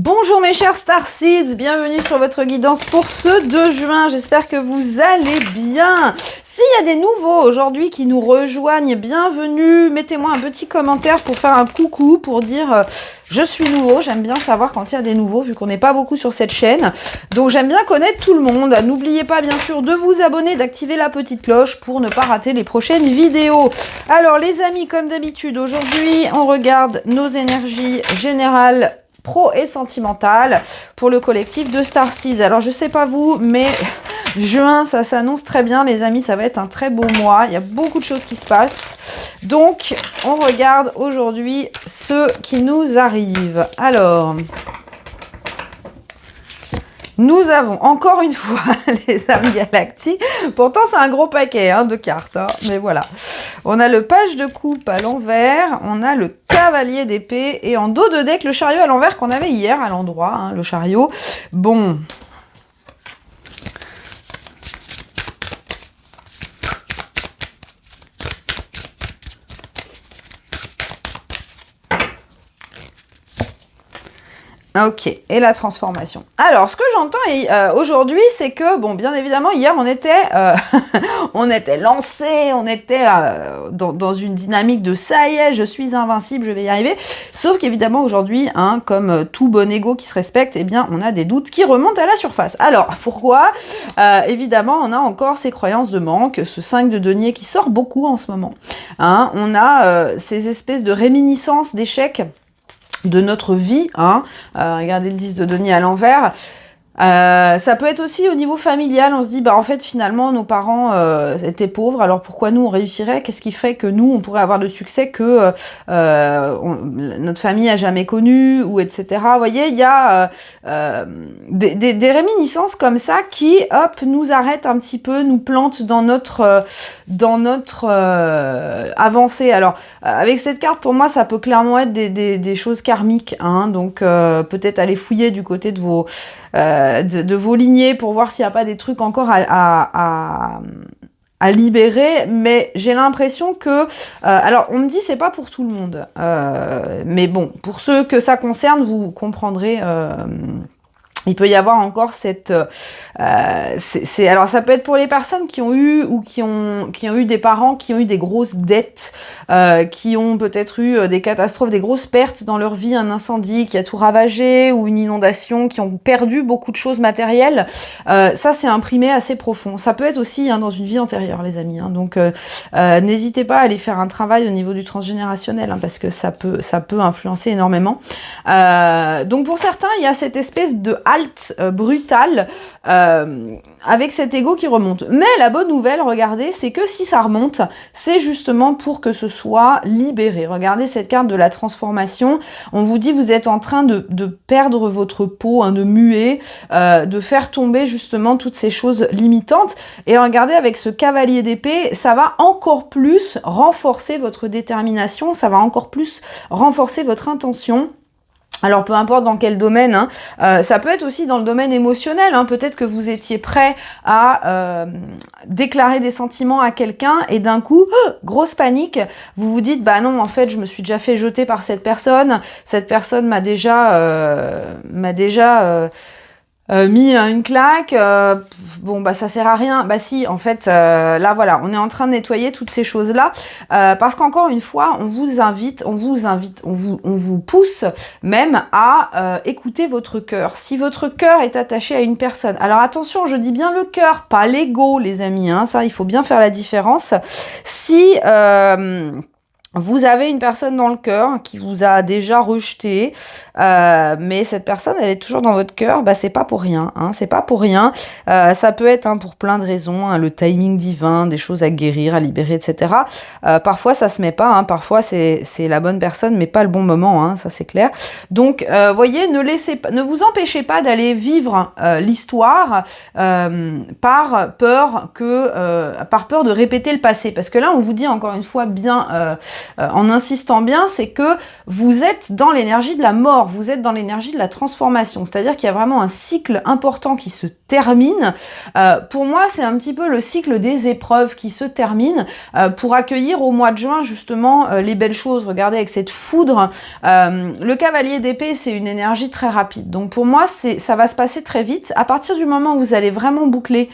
Bonjour mes chers Starseeds, bienvenue sur votre guidance pour ce 2 juin, j'espère que vous allez bien. S'il y a des nouveaux aujourd'hui qui nous rejoignent, bienvenue, mettez-moi un petit commentaire pour faire un coucou, pour dire je suis nouveau, j'aime bien savoir quand il y a des nouveaux vu qu'on n'est pas beaucoup sur cette chaîne. Donc j'aime bien connaître tout le monde, n'oubliez pas bien sûr de vous abonner, d'activer la petite cloche pour ne pas rater les prochaines vidéos. Alors les amis, comme d'habitude, aujourd'hui on regarde nos énergies générales pro et sentimentale pour le collectif de Starseeds. Alors je sais pas vous, mais juin ça s'annonce très bien les amis, ça va être un très beau mois, il y a beaucoup de choses qui se passent. Donc on regarde aujourd'hui ce qui nous arrive. Alors nous avons encore une fois les âmes galactiques. Pourtant, c'est un gros paquet de cartes. Mais voilà. On a le page de coupe à l'envers. On a le cavalier d'épée. Et en dos de deck, le chariot à l'envers qu'on avait hier à l'endroit. Le chariot. Bon. Ok, et la transformation. Alors, ce que j'entends aujourd'hui, c'est que, bon, bien évidemment, hier, on était lancé, on était dans une dynamique de « ça y est, je suis invincible, je vais y arriver ». Sauf qu'évidemment, aujourd'hui, comme tout bon ego qui se respecte, eh bien, on a des doutes qui remontent à la surface. Alors, pourquoi évidemment, on a encore ces croyances de manque, ce 5 de denier qui sort beaucoup en ce moment. On a ces espèces de réminiscences d'échecs de notre vie, regardez le 10 de denier à l'envers. Ça peut être aussi au niveau familial, on se dit, bah en fait finalement nos parents étaient pauvres, alors pourquoi nous on réussirait? Qu'est-ce qui ferait que nous on pourrait avoir le succès que notre famille a jamais connu, ou etc. Vous voyez, il y a des réminiscences comme ça qui, hop, nous arrêtent un petit peu, nous plantent dans notre avancée. Alors avec cette carte, pour moi, ça peut clairement être des choses karmiques, donc peut-être aller fouiller du côté de vos lignées pour voir s'il n'y a pas des trucs encore à libérer, mais j'ai l'impression que alors on me dit c'est pas pour tout le monde, mais bon, pour ceux que ça concerne, vous comprendrez. Il peut y avoir encore cette... alors, ça peut être pour les personnes qui ont eu ou qui ont eu des parents qui ont eu des grosses dettes, qui ont peut-être eu des catastrophes, des grosses pertes dans leur vie, un incendie qui a tout ravagé ou une inondation, qui ont perdu beaucoup de choses matérielles. Ça, c'est imprimé assez profond. Ça peut être aussi dans une vie antérieure, les amis. Donc, n'hésitez pas à aller faire un travail au niveau du transgénérationnel, parce que ça peut influencer énormément. Donc, pour certains, il y a cette espèce de halte brutale avec cet ego qui remonte. Mais la bonne nouvelle, regardez, c'est que si ça remonte, c'est justement pour que ce soit libéré. Regardez cette carte de la transformation. On vous dit, vous êtes en train de perdre votre peau, de muer, de faire tomber justement toutes ces choses limitantes. Et regardez, avec ce cavalier d'épée, ça va encore plus renforcer votre détermination, ça va encore plus renforcer votre intention. Alors, peu importe dans quel domaine, ça peut être aussi dans le domaine émotionnel. Peut-être que vous étiez prêt à déclarer des sentiments à quelqu'un et d'un coup, grosse panique, vous vous dites, bah non, en fait, je me suis déjà fait jeter par cette personne m'a déjà mis une claque, bon bah ça sert à rien. Bah si, en fait, là voilà, on est en train de nettoyer toutes ces choses-là, parce qu'encore une fois, on vous pousse même à écouter votre cœur. Si votre cœur est attaché à une personne, alors attention, je dis bien le cœur, pas l'ego, les amis, ça il faut bien faire la différence. Si vous avez une personne dans le cœur qui vous a déjà rejeté, mais cette personne, elle est toujours dans votre cœur, bah c'est pas pour rien, c'est pas pour rien. Ça peut être pour plein de raisons, le timing divin, des choses à guérir, à libérer, etc. Parfois, ça se met pas, parfois c'est la bonne personne, mais pas le bon moment, ça c'est clair. Donc, voyez, ne vous empêchez pas d'aller vivre l'histoire par peur de répéter le passé, parce que là, on vous dit encore une fois bien... en insistant bien, c'est que vous êtes dans l'énergie de la mort, vous êtes dans l'énergie de la transformation. C'est-à-dire qu'il y a vraiment un cycle important qui se termine. Pour moi, c'est un petit peu le cycle des épreuves qui se termine pour accueillir au mois de juin, justement, les belles choses. Regardez, avec cette foudre, le cavalier d'épée, c'est une énergie très rapide. Donc pour moi, ça va se passer très vite. À partir du moment où vous allez vraiment boucler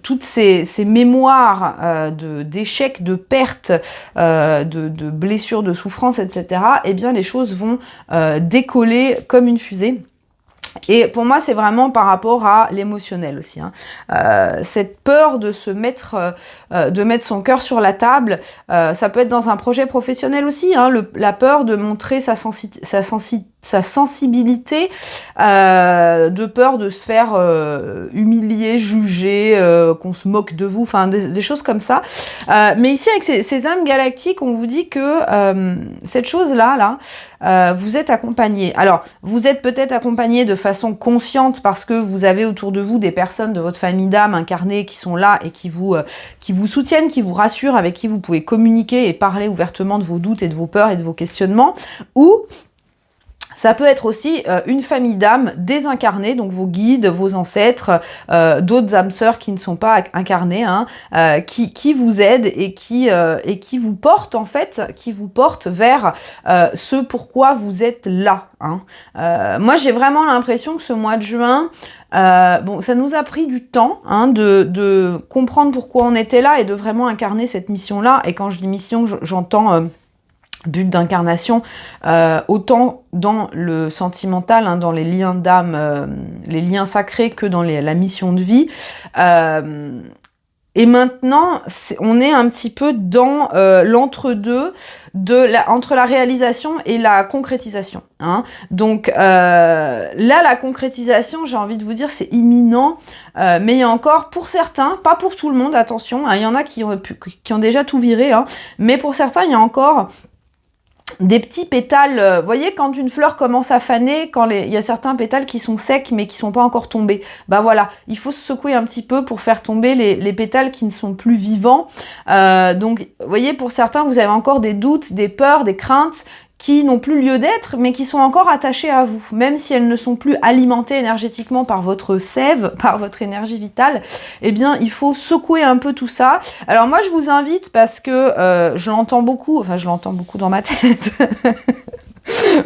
toutes ces mémoires d'échecs, de pertes, de blessures, de souffrances, etc., eh bien les choses vont décoller comme une fusée. Et pour moi, c'est vraiment par rapport à l'émotionnel aussi. Cette peur de de mettre son cœur sur la table, ça peut être dans un projet professionnel aussi. La peur de montrer sa sensibilité, de peur de se faire humilier, juger, qu'on se moque de vous, enfin des choses comme ça. Mais ici, avec ces âmes galactiques, on vous dit que cette chose-là, vous êtes accompagné. Alors, vous êtes peut-être accompagné de façon consciente parce que vous avez autour de vous des personnes de votre famille d'âme incarnées qui sont là et qui vous soutiennent, qui vous rassurent, avec qui vous pouvez communiquer et parler ouvertement de vos doutes et de vos peurs et de vos questionnements. Ou ça peut être aussi une famille d'âmes désincarnées, donc vos guides, vos ancêtres, d'autres âmes sœurs qui ne sont pas incarnées, qui vous aident et qui vous portent en fait, qui vous portent vers ce pourquoi vous êtes là. Moi, j'ai vraiment l'impression que ce mois de juin, bon, ça nous a pris du temps de comprendre pourquoi on était là et de vraiment incarner cette mission-là. Et quand je dis mission, j'entends but d'incarnation, autant dans le sentimental, dans les liens d'âme, les liens sacrés, que dans la mission de vie. Et maintenant, on est un petit peu dans l'entre-deux entre la réalisation et la concrétisation. Donc là, la concrétisation, j'ai envie de vous dire, c'est imminent. Mais il y a encore, pour certains, pas pour tout le monde, attention, il y en a qui ont déjà tout viré, mais pour certains, il y a encore des petits pétales. Vous voyez, quand une fleur commence à faner, il y a certains pétales qui sont secs mais qui sont pas encore tombés. Bah voilà, il faut se secouer un petit peu pour faire tomber les pétales qui ne sont plus vivants. Donc, vous voyez, pour certains, vous avez encore des doutes, des peurs, des craintes qui n'ont plus lieu d'être, mais qui sont encore attachées à vous, même si elles ne sont plus alimentées énergétiquement par votre sève, par votre énergie vitale. Eh bien, il faut secouer un peu tout ça. Alors moi, je vous invite, parce que je l'entends beaucoup dans ma tête.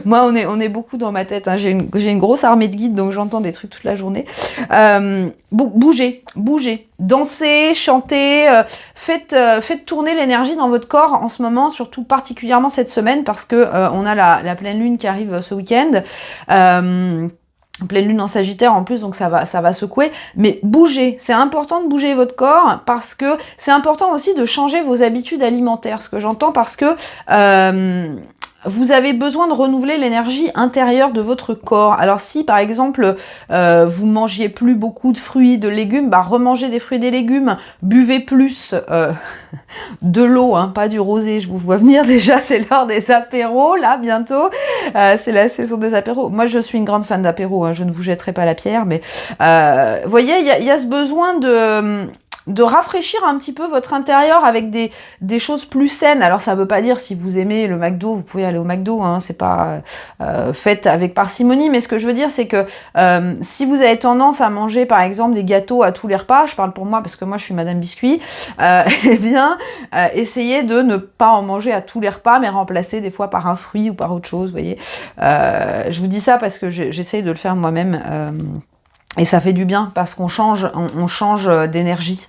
Moi, on est beaucoup dans ma tête. J'ai une grosse armée de guides, donc j'entends des trucs toute la journée. Bougez, dansez, chantez, faites tourner l'énergie dans votre corps en ce moment, surtout particulièrement cette semaine, parce que on a la pleine lune qui arrive ce week-end. Pleine lune en Sagittaire en plus, donc ça va secouer. Mais bougez, c'est important de bouger votre corps, parce que c'est important aussi de changer vos habitudes alimentaires. Ce que j'entends, parce que vous avez besoin de renouveler l'énergie intérieure de votre corps. Alors si par exemple vous mangiez plus beaucoup de fruits, de légumes, remangez des fruits et des légumes, buvez plus de l'eau, pas du rosé, je vous vois venir déjà, c'est l'heure des apéros, là bientôt, c'est la saison des apéros. Moi je suis une grande fan d'apéros, je ne vous jetterai pas la pierre, mais vous voyez, il y a ce besoin de rafraîchir un petit peu votre intérieur avec des choses plus saines. Alors ça veut pas dire, si vous aimez le McDo, vous pouvez aller au McDo, c'est pas fait avec parcimonie, mais ce que je veux dire, c'est que si vous avez tendance à manger par exemple des gâteaux à tous les repas, je parle pour moi parce que moi je suis Madame Biscuit, eh bien essayez de ne pas en manger à tous les repas, mais remplacer des fois par un fruit ou par autre chose, vous voyez. Je vous dis ça parce que j'essaye de le faire moi-même. Et ça fait du bien, parce qu'on change, on change d'énergie.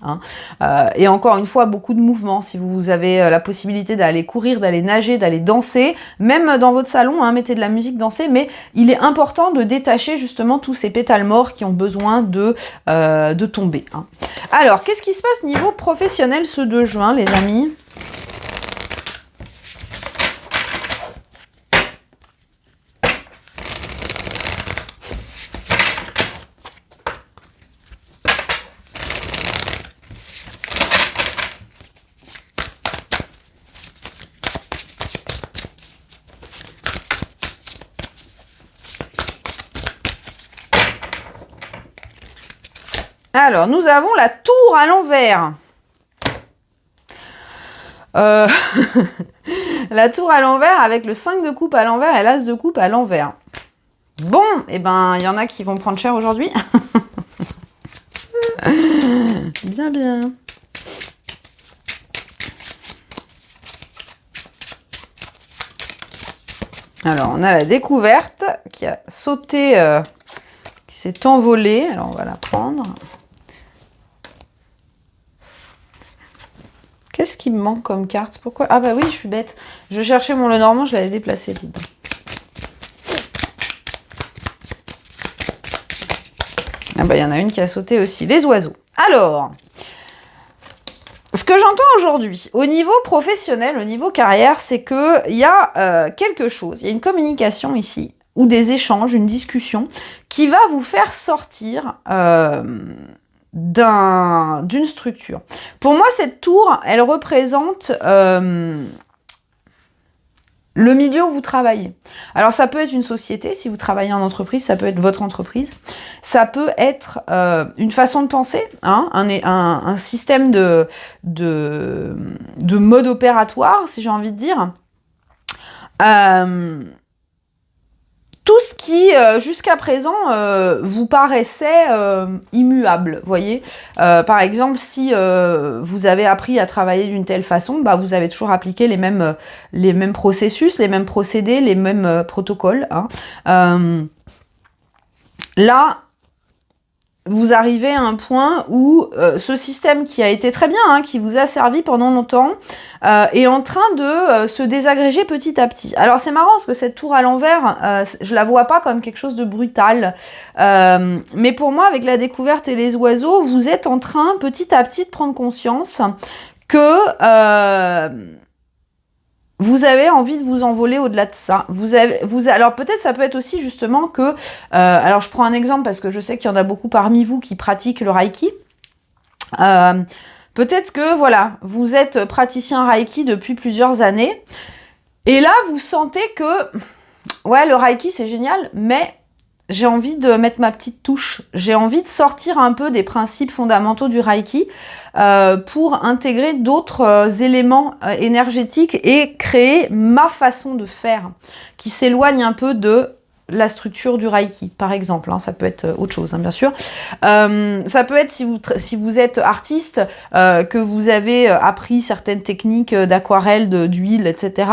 Et encore une fois, beaucoup de mouvements. Si vous avez la possibilité d'aller courir, d'aller nager, d'aller danser, même dans votre salon, mettez de la musique, dansez. Mais il est important de détacher justement tous ces pétales morts qui ont besoin de tomber. Alors, qu'est-ce qui se passe niveau professionnel ce 2 juin, les amis ? Alors, nous avons la tour à l'envers. Euh, la tour à l'envers avec le 5 de coupe à l'envers et l'as de coupe à l'envers. Bon, et ben, il y en a qui vont prendre cher aujourd'hui. Bien, bien. Alors, on a la découverte qui a sauté, qui s'est envolée. Alors, on va la prendre. Qu'est-ce qui me manque comme carte? Pourquoi? Ah bah oui, je suis bête. Je cherchais mon Lenormand, je l'avais déplacé, dites donc. Ah bah, il y en a une qui a sauté aussi. Les oiseaux. Alors, ce que j'entends aujourd'hui, au niveau professionnel, au niveau carrière, c'est qu'il y a quelque chose, il y a une communication ici, ou des échanges, une discussion, qui va vous faire sortir d'une structure. Pour moi, cette tour, elle représente le milieu où vous travaillez. Alors, ça peut être une société, si vous travaillez en entreprise, ça peut être votre entreprise. Ça peut être une façon de penser, hein, un système de mode opératoire, si j'ai envie de dire. Tout ce qui, jusqu'à présent, vous paraissait immuable, voyez. Par exemple, si vous avez appris à travailler d'une telle façon, bah, vous avez toujours appliqué les mêmes processus, les mêmes procédés, les mêmes protocoles. Hein. Là, vous arrivez à un point où ce système qui a été très bien, hein, qui vous a servi pendant longtemps, est en train de se désagréger petit à petit. Alors c'est marrant parce que cette tour à l'envers, je la vois pas comme quelque chose de brutal, mais pour moi, avec la découverte et les oiseaux, vous êtes en train petit à petit de prendre conscience que vous avez envie de vous envoler au-delà de ça. Alors peut-être ça peut être aussi justement que... alors je prends un exemple parce que je sais qu'il y en a beaucoup parmi vous qui pratiquent le Reiki. Peut-être que voilà, vous êtes praticien Reiki depuis plusieurs années. Et là, vous sentez que... Ouais, le Reiki c'est génial, mais... j'ai envie de mettre ma petite touche. J'ai envie de sortir un peu des principes fondamentaux du Reiki pour intégrer d'autres éléments énergétiques et créer ma façon de faire qui s'éloigne un peu de la structure du Reiki, par exemple. Hein, ça peut être autre chose, hein, bien sûr. Ça peut être si vous êtes artiste, que vous avez appris certaines techniques d'aquarelle, d'huile, etc.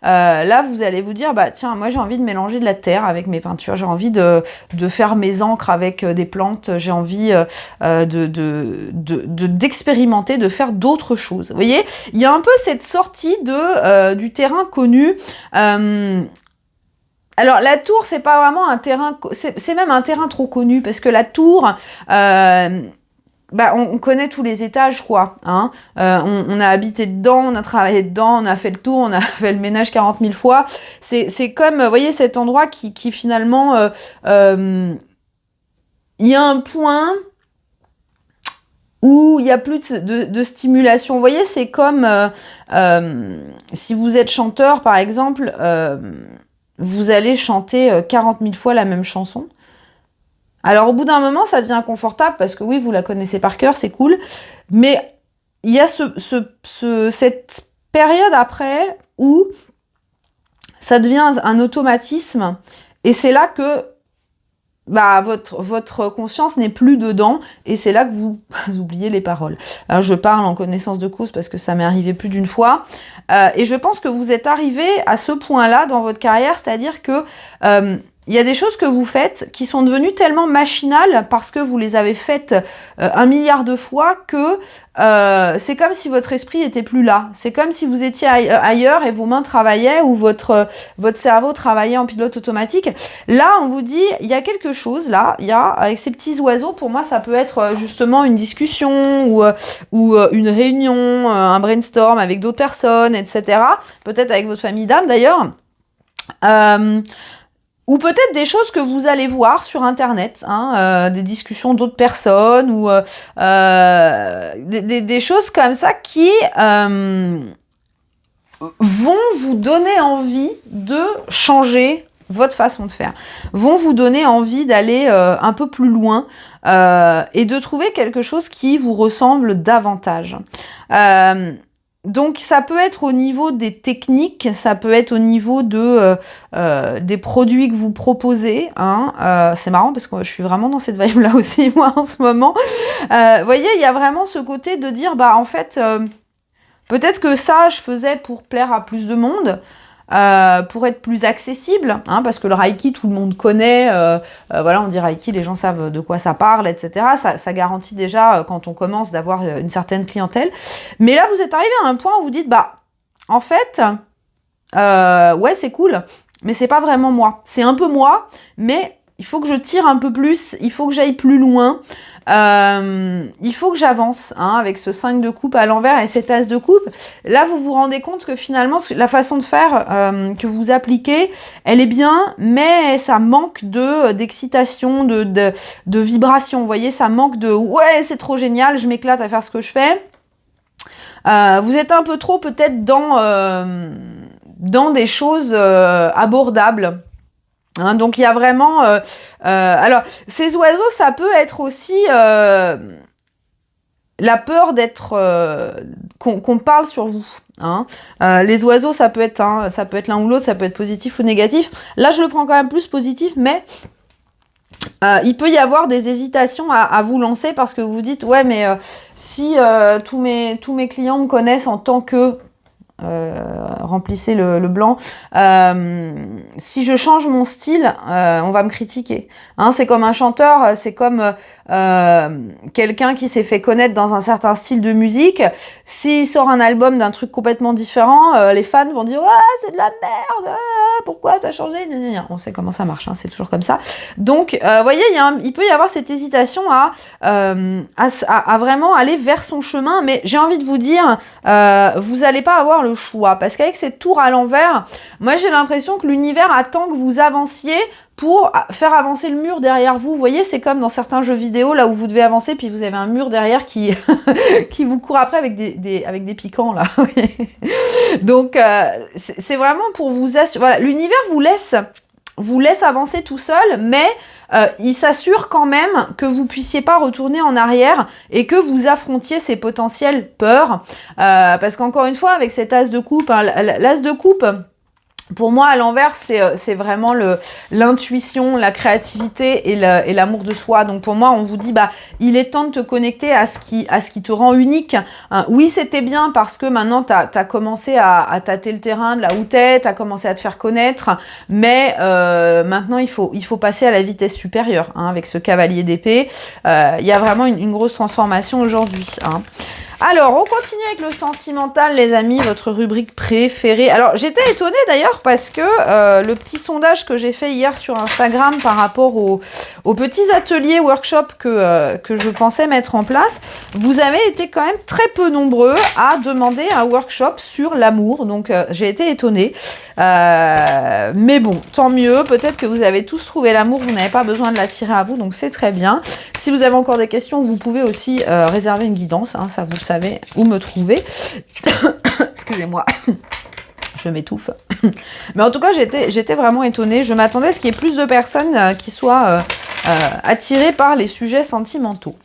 Là, vous allez vous dire, bah tiens, moi j'ai envie de mélanger de la terre avec mes peintures, j'ai envie de faire mes encres avec des plantes, j'ai envie d'expérimenter, de faire d'autres choses. Vous voyez, il y a un peu cette sortie du terrain connu. Alors la tour, c'est pas vraiment un terrain, c'est même un terrain trop connu parce que la tour, bah, on connaît tous les étages, quoi. Hein. On a habité dedans, on a travaillé dedans, on a fait le tour, on a fait le ménage 40 000 fois. C'est comme, vous voyez, cet endroit qui finalement, il y a un point où il n'y a plus de stimulation. Vous voyez, c'est comme si vous êtes chanteur, par exemple, vous allez chanter 40 000 fois la même chanson. Alors, au bout d'un moment, ça devient inconfortable parce que oui, vous la connaissez par cœur, c'est cool. Mais il y a cette période après où ça devient un automatisme et c'est là que bah, votre conscience n'est plus dedans et c'est là que vous oubliez les paroles. Alors, je parle en connaissance de cause parce que ça m'est arrivé plus d'une fois. Et je pense que vous êtes arrivé à ce point-là dans votre carrière, c'est-à-dire que il y a des choses que vous faites qui sont devenues tellement machinales parce que vous les avez faites 1 milliard de fois que c'est comme si votre esprit était plus là. C'est comme si vous étiez ailleurs et vos mains travaillaient ou votre cerveau travaillait en pilote automatique. Là, on vous dit, il y a quelque chose là, il y a avec ces petits oiseaux, pour moi, ça peut être justement une discussion ou une réunion, un brainstorm avec d'autres personnes, etc. Peut-être avec votre famille d'âme d'ailleurs. Ou peut-être des choses que vous allez voir sur Internet, hein, des discussions d'autres personnes, ou des choses comme ça qui vont vous donner envie de changer votre façon de faire, vont vous donner envie d'aller un peu plus loin et de trouver quelque chose qui vous ressemble davantage. Donc ça peut être au niveau des techniques, ça peut être au niveau des produits que vous proposez. Hein. C'est marrant parce que je suis vraiment dans cette vibe-là aussi, moi, en ce moment. Vous voyez, il y a vraiment ce côté de dire, bah en fait, peut-être que ça, je faisais pour plaire à plus de monde. Pour être plus accessible, hein, parce que le Reiki, tout le monde connaît, voilà, on dit Reiki, les gens savent de quoi ça parle, etc. Ça garantit déjà, quand on commence, d'avoir une certaine clientèle. Mais là, vous êtes arrivé à un point où vous dites, bah, en fait, ouais, c'est cool, mais c'est pas vraiment moi. C'est un peu moi, mais il faut que je tire un peu plus, il faut que j'aille plus loin, il faut que j'avance, hein, avec ce 5 de coupe à l'envers et cet as de coupe. Là, vous vous rendez compte que finalement, la façon de faire que vous appliquez, elle est bien, mais ça manque d'excitation, de vibration. Vous voyez, ça manque de « ouais, c'est trop génial, je m'éclate à faire ce que je fais ». Vous êtes un peu trop peut-être dans des choses abordables. Hein, donc il y a vraiment... alors, ces oiseaux, ça peut être aussi la peur d'être... qu'on parle sur vous. Hein. Les oiseaux, ça peut être l'un ou l'autre, ça peut être positif ou négatif. Là, je le prends quand même plus positif, mais... il peut y avoir des hésitations à vous lancer parce que vous vous dites « ouais, mais si tous mes clients me connaissent en tant que... » remplissez le blanc. Si je change mon style, on va me critiquer. Hein, c'est comme un chanteur, c'est comme quelqu'un qui s'est fait connaître dans un certain style de musique. S'il sort un album d'un truc complètement différent, les fans vont dire « ouais, c'est de la merde, pourquoi t'as changé ?» On sait comment ça marche, hein, c'est toujours comme ça. Donc, vous voyez, il peut y avoir cette hésitation à vraiment aller vers son chemin, mais j'ai envie de vous dire, vous n'allez pas avoir le choix, parce qu'avec cette tour à l'envers, moi j'ai l'impression que l'univers attend que vous avanciez pour faire avancer le mur derrière vous. Vous voyez, c'est comme dans certains jeux vidéo, là où vous devez avancer, puis vous avez un mur derrière qui, qui vous court après avec des piquants, là. Donc, c'est vraiment pour vous assurer... Voilà, l'univers vous laisse avancer tout seul, mais il s'assure quand même que vous puissiez pas retourner en arrière et que vous affrontiez ces potentielles peurs. Parce qu'encore une fois, avec cet as de coupe, hein, l'as de coupe... Pour moi, à l'envers, c'est vraiment l'intuition, la créativité et l'amour de soi. Donc pour moi, on vous dit, bah, il est temps de te connecter à ce qui te rend unique. Hein, oui, c'était bien parce que maintenant, t'as commencé à tâter le terrain de là où t'es, t'as commencé à te faire connaître, mais maintenant, il faut passer à la vitesse supérieure, hein, avec ce cavalier d'épée. Il y a vraiment une grosse transformation aujourd'hui, hein. Alors, on continue avec le sentimental, les amis, votre rubrique préférée. Alors, j'étais étonnée d'ailleurs parce que le petit sondage que j'ai fait hier sur Instagram par rapport aux petits ateliers, workshops que je pensais mettre en place, vous avez été quand même très peu nombreux à demander un workshop sur l'amour. Donc, j'ai été étonnée. Mais bon, tant mieux. Peut-être que vous avez tous trouvé l'amour, vous n'avez pas besoin de l'attirer à vous, donc c'est très bien. Si vous avez encore des questions, vous pouvez aussi réserver une guidance, hein, ça vous le savez, où me trouver. Excusez-moi, je m'étouffe. Mais en tout cas, j'étais vraiment étonnée. Je m'attendais à ce qu'il y ait plus de personnes qui soient attirées par les sujets sentimentaux.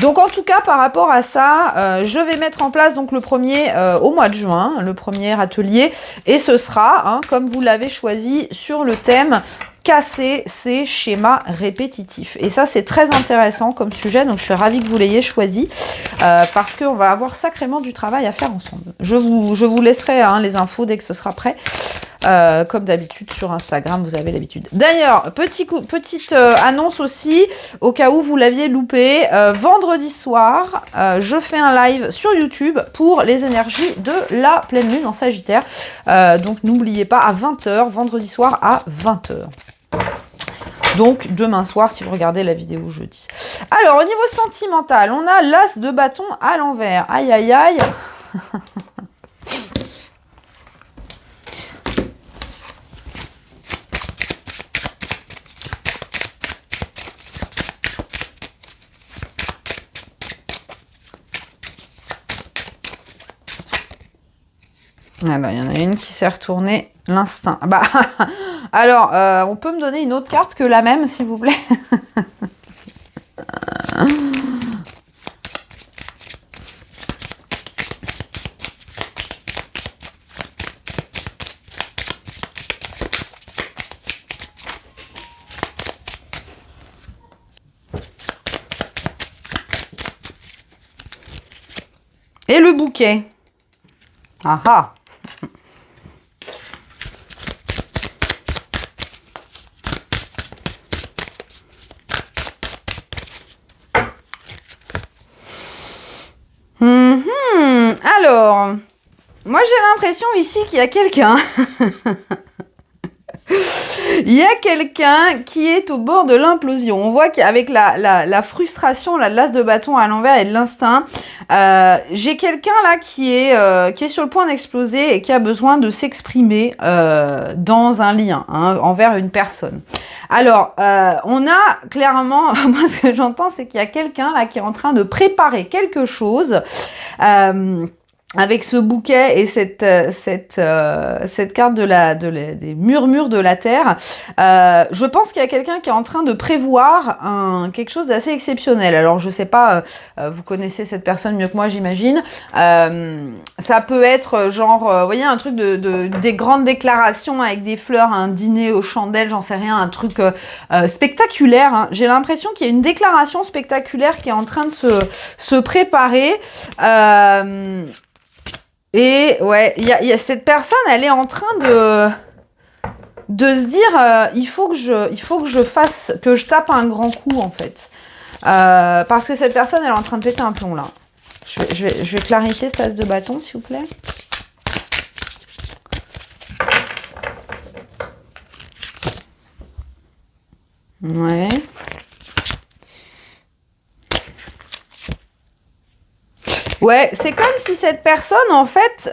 Donc en tout cas, par rapport à ça, je vais mettre en place donc le premier au mois de juin, le premier atelier, et ce sera, hein, comme vous l'avez choisi, sur le thème casser ces schémas répétitifs. Et ça, c'est très intéressant comme sujet, donc je suis ravie que vous l'ayez choisi, parce qu'on va avoir sacrément du travail à faire ensemble. Je vous laisserai, hein, les infos dès que ce sera prêt. Comme d'habitude sur Instagram, vous avez l'habitude. D'ailleurs, petite annonce aussi, au cas où vous l'aviez loupé, vendredi soir, je fais un live sur YouTube pour les énergies de la pleine lune en Sagittaire. Donc n'oubliez pas, à 20h, vendredi soir à 20h. Donc demain soir si vous regardez la vidéo jeudi. Alors au niveau sentimental, on a l'as de bâton à l'envers. Aïe aïe aïe. Alors, il y en a une qui s'est retournée l'instinct. Bah, alors, on peut me donner une autre carte que la même, s'il vous plaît? Et le bouquet. Ah ah. Alors, moi j'ai l'impression ici qu'il y a quelqu'un. Il y a quelqu'un qui est au bord de l'implosion. On voit qu'avec la frustration, l'as de bâton à l'envers et de l'instinct, j'ai quelqu'un là qui est sur le point d'exploser et qui a besoin de s'exprimer dans un lien envers une personne. Alors, on a clairement, moi ce que j'entends, c'est qu'il y a quelqu'un là qui est en train de préparer quelque chose. Avec ce bouquet et cette carte des murmures de la terre, je pense qu'il y a quelqu'un qui est en train de prévoir quelque chose d'assez exceptionnel. Alors je sais pas, vous connaissez cette personne mieux que moi, j'imagine. Ça peut être genre, vous voyez, un truc des grandes déclarations avec des fleurs, un dîner aux chandelles, j'en sais rien, un truc spectaculaire. Hein. J'ai l'impression qu'il y a une déclaration spectaculaire qui est en train de se préparer. Et ouais, il y a cette personne, elle est en train de se dire, il faut que je tape un grand coup en fait, parce que cette personne, elle est en train de péter un plomb là. Je vais clarifier cette as de bâton, s'il vous plaît. Ouais. Ouais, c'est comme si cette personne, en fait,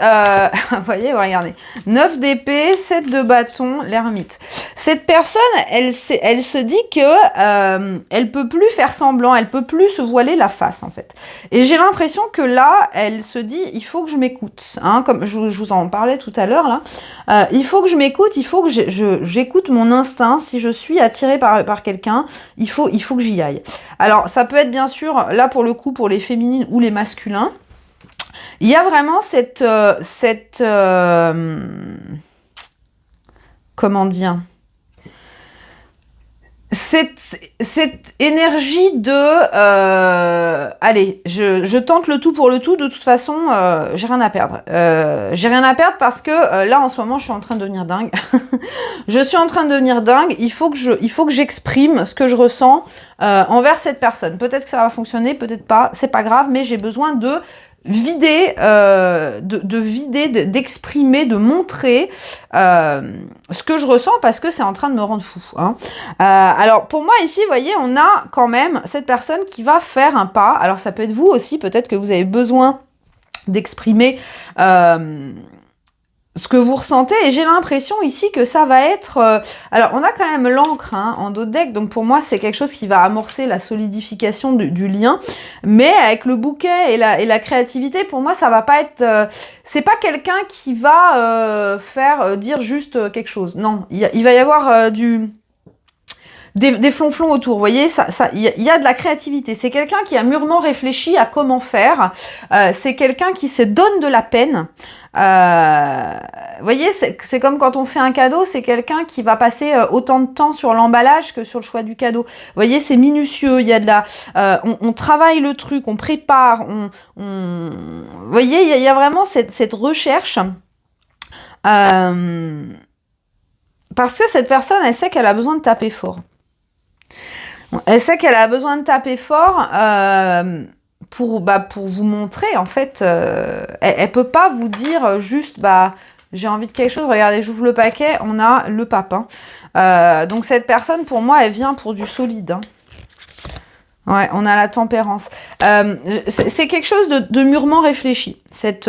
vous voyez, regardez, 9 d'épée, 7 de bâton, l'ermite. Cette personne, elle se dit que elle peut plus faire semblant, elle peut plus se voiler la face, en fait. Et j'ai l'impression que là, elle se dit, il faut que je m'écoute, hein, comme je vous en parlais tout à l'heure, là. Il faut que je m'écoute, il faut que j'écoute mon instinct. Si je suis attirée par quelqu'un, il faut que j'y aille. Alors, ça peut être bien sûr, là pour le coup, pour les féminines ou les masculins. Il y a vraiment comment dire, cette énergie de allez, je tente le tout pour le tout, de toute façon, j'ai rien à perdre. J'ai rien à perdre parce que là, en ce moment, je suis en train de devenir dingue. Je suis en train de devenir dingue. Il faut que j'exprime ce que je ressens envers cette personne. Peut-être que ça va fonctionner, peut-être pas, c'est pas grave, mais j'ai besoin de vider, d'exprimer, de montrer ce que je ressens parce que c'est en train de me rendre fou. Hein. Alors pour moi ici, vous voyez, on a quand même cette personne qui va faire un pas. Alors ça peut être vous aussi, peut-être que vous avez besoin d'exprimer ce que vous ressentez, et j'ai l'impression ici que ça va être... alors, on a quand même l'encre en dos de deck, donc pour moi, c'est quelque chose qui va amorcer la solidification du lien, mais avec le bouquet et la créativité, pour moi, ça va pas être... c'est pas quelqu'un qui va faire dire juste quelque chose. Non, il va y avoir des flonflons autour, vous voyez, il y a de la créativité. C'est quelqu'un qui a mûrement réfléchi à comment faire. C'est quelqu'un qui se donne de la peine. Vous voyez, c'est comme quand on fait un cadeau, c'est quelqu'un qui va passer autant de temps sur l'emballage que sur le choix du cadeau. Vous voyez, c'est minutieux, il y a de la... on travaille le truc, on prépare, vous voyez, il y a vraiment cette recherche. Parce que cette personne, elle sait qu'elle a besoin de taper fort. Elle sait qu'elle a besoin de taper fort pour vous montrer, en fait, elle peut pas vous dire juste, j'ai envie de quelque chose, regardez, j'ouvre le paquet, on a le pape. Hein. Donc cette personne, pour moi, elle vient pour du solide. Hein. Ouais, on a la tempérance. C'est quelque chose de mûrement réfléchi, cette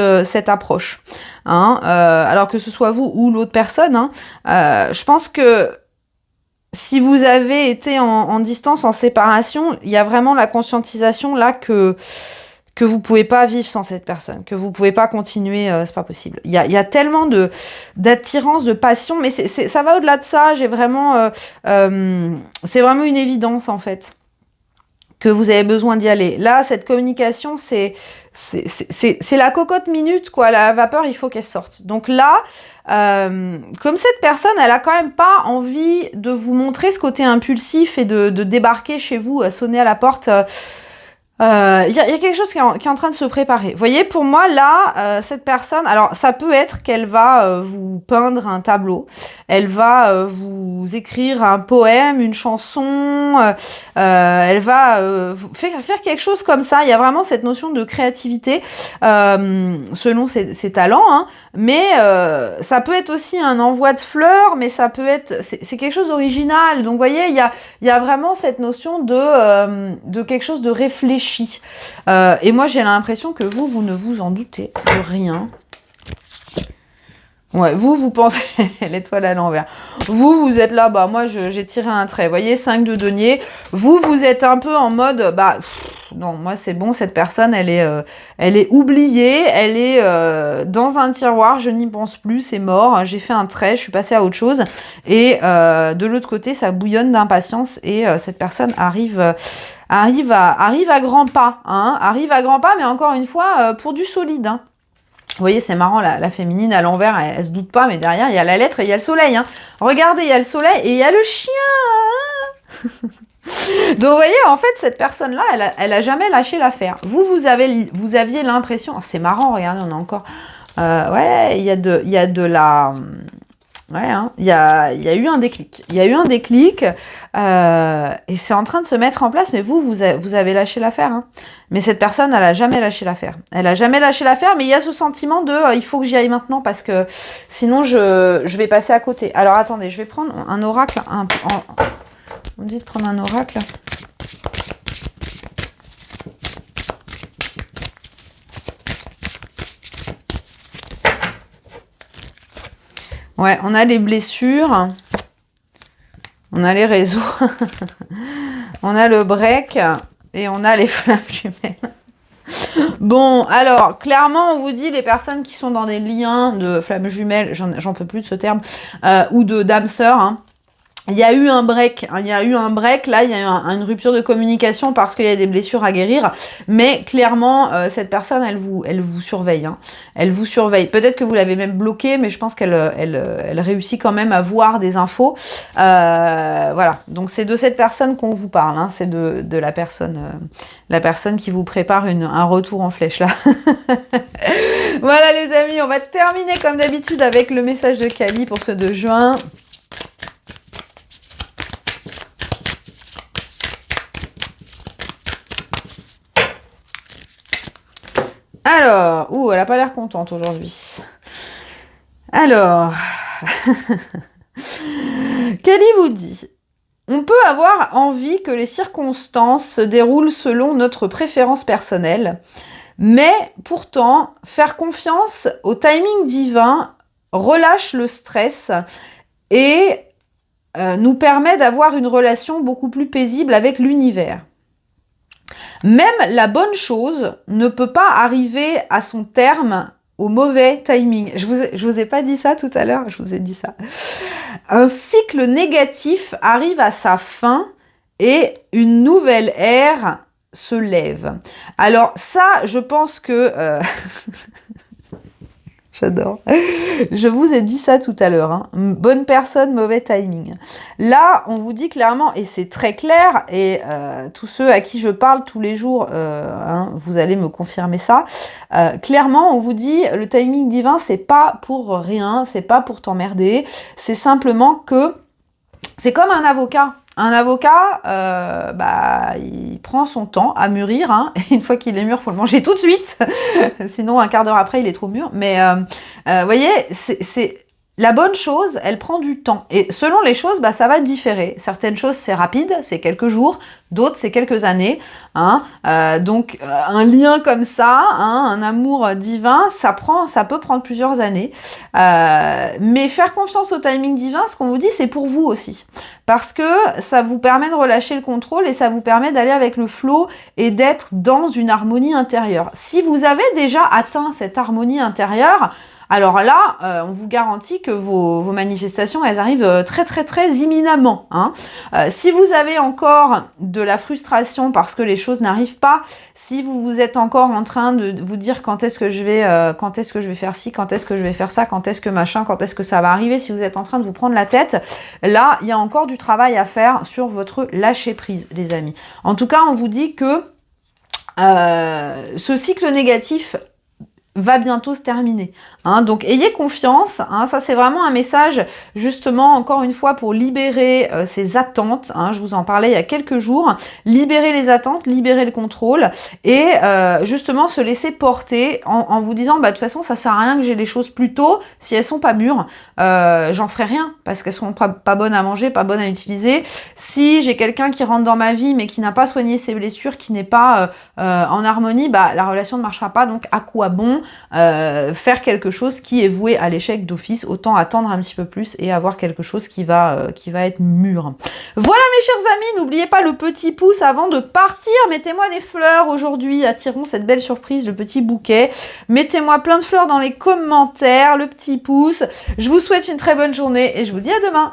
approche. Hein. Alors que ce soit vous ou l'autre personne, hein, je pense que si vous avez été en distance, en séparation, il y a vraiment la conscientisation là que vous pouvez pas vivre sans cette personne, que vous pouvez pas continuer, c'est pas possible. Il y a tellement d'attirance, de passion, mais ça va au-delà de ça. J'ai vraiment, c'est vraiment une évidence en fait que vous avez besoin d'y aller. Là, cette communication, c'est la cocotte minute, quoi. La vapeur, il faut qu'elle sorte. Donc là, comme cette personne, elle a quand même pas envie de vous montrer ce côté impulsif et de débarquer chez vous, sonner à la porte. y a quelque chose qui est en train de se préparer. Vous voyez, pour moi, là, cette personne, alors ça peut être qu'elle va vous peindre un tableau, elle va vous écrire un poème, une chanson, elle va faire quelque chose comme ça. Il y a vraiment cette notion de créativité selon ses talents, hein. Mais ça peut être aussi un envoi de fleurs, mais ça peut être... C'est quelque chose d'original. Donc, vous voyez, il y a vraiment cette notion de quelque chose de réfléchi. Et moi, j'ai l'impression que vous ne vous en doutez de rien. Ouais, vous pensez l'étoile à l'envers. Vous êtes là, bah moi j'ai tiré un trait. Vous voyez, 5 de denier. Vous êtes un peu en mode, bah non, moi c'est bon, cette personne, elle est oubliée, elle est dans un tiroir, je n'y pense plus, c'est mort. J'ai fait un trait, je suis passée à autre chose. Et de l'autre côté, ça bouillonne d'impatience et cette personne arrive à grands pas, hein, arrive à grands pas, mais encore une fois, pour du solide, hein. Vous voyez, c'est marrant, la féminine à l'envers, elle se doute pas, mais derrière, il y a la lettre et il y a le soleil, hein. Regardez, il y a le soleil et il y a le chien. Donc, vous voyez, en fait, cette personne-là, elle a jamais lâché l'affaire. Vous aviez l'impression... Oh, c'est marrant, regardez, on a encore... ouais, il y a de la... Ouais, hein, il y a eu un déclic. Il y a eu un déclic et c'est en train de se mettre en place, mais vous avez lâché l'affaire. Hein. Mais cette personne, elle a jamais lâché l'affaire. Elle a jamais lâché l'affaire, mais il y a ce sentiment de il faut que j'y aille maintenant parce que sinon je vais passer à côté. Alors attendez, je vais prendre un oracle. On me dit de prendre un oracle. Ouais, on a les blessures, on a les réseaux, on a le break et on a les flammes jumelles. Bon, alors, clairement, on vous dit, les personnes qui sont dans des liens de flammes jumelles, j'en peux plus de ce terme, ou de d'âme sœur, hein. Il y a eu un break, hein, là, il y a eu une rupture de communication parce qu'il y a des blessures à guérir, mais clairement, cette personne, elle vous surveille, hein. Elle vous surveille. Peut-être que vous l'avez même bloquée, mais je pense qu'elle réussit quand même à voir des infos. Voilà, donc c'est de cette personne qu'on vous parle, hein. C'est de la personne qui vous prépare un retour en flèche, là. Voilà, les amis, on va terminer comme d'habitude avec le message de Kali pour ce 2 juin. Alors, elle n'a pas l'air contente aujourd'hui. Alors, Kali vous dit, on peut avoir envie que les circonstances se déroulent selon notre préférence personnelle, mais pourtant, faire confiance au timing divin relâche le stress et nous permet d'avoir une relation beaucoup plus paisible avec l'univers. Même la bonne chose ne peut pas arriver à son terme au mauvais timing. Je vous ai pas dit ça tout à l'heure, je vous ai dit ça. Un cycle négatif arrive à sa fin et une nouvelle ère se lève. Alors ça, je pense que... J'adore. Je vous ai dit ça tout à l'heure. Hein. Bonne personne, mauvais timing. Là, on vous dit clairement, et c'est très clair, et tous ceux à qui je parle tous les jours, hein, vous allez me confirmer ça. Clairement, on vous dit, le timing divin, c'est pas pour rien, c'est pas pour t'emmerder, c'est simplement que c'est comme un avocat. Un avocat, il prend son temps à mûrir, hein, et une fois qu'il est mûr, il faut le manger tout de suite, sinon un quart d'heure après, il est trop mûr. Mais vous voyez, c'est la bonne chose, elle prend du temps. Et selon les choses, ça va différer. Certaines choses, c'est rapide, c'est quelques jours, d'autres, c'est quelques années. Hein. Donc, un lien comme ça, hein, un amour divin, ça peut prendre plusieurs années. Mais faire confiance au timing divin, ce qu'on vous dit, c'est pour vous aussi. Parce que ça vous permet de relâcher le contrôle et ça vous permet d'aller avec le flow et d'être dans une harmonie intérieure. Si vous avez déjà atteint cette harmonie intérieure, alors là, on vous garantit que vos manifestations, elles arrivent très très très imminemment. Hein. Si vous avez encore de la frustration parce que les choses n'arrivent pas, si vous êtes encore en train de vous dire quand est-ce que je vais faire ci, quand est-ce que je vais faire ça, quand est-ce que machin, quand est-ce que ça va arriver, si vous êtes en train de vous prendre la tête, là, il y a encore du travail à faire sur votre lâcher prise, les amis. En tout cas, on vous dit que ce cycle négatif va bientôt se terminer. Hein, donc ayez confiance, hein, ça c'est vraiment un message justement encore une fois pour libérer ces attentes, hein, je vous en parlais il y a quelques jours, libérer les attentes, libérer le contrôle et justement se laisser porter en vous disant bah de toute façon ça sert à rien que j'ai les choses plus tôt, si elles sont pas mûres, j'en ferai rien parce qu'elles seront pas bonnes à manger, pas bonnes à utiliser. Si j'ai quelqu'un qui rentre dans ma vie mais qui n'a pas soigné ses blessures, qui n'est pas en harmonie, bah la relation ne marchera pas, donc à quoi bon faire quelque chose qui est voué à l'échec d'office, autant attendre un petit peu plus et avoir quelque chose qui va être mûr. Voilà mes chers amis, n'oubliez pas le petit pouce avant de partir, mettez-moi des fleurs aujourd'hui, attirons cette belle surprise, le petit bouquet, mettez-moi plein de fleurs dans les commentaires, le petit pouce, je vous souhaite une très bonne journée et je vous dis à demain.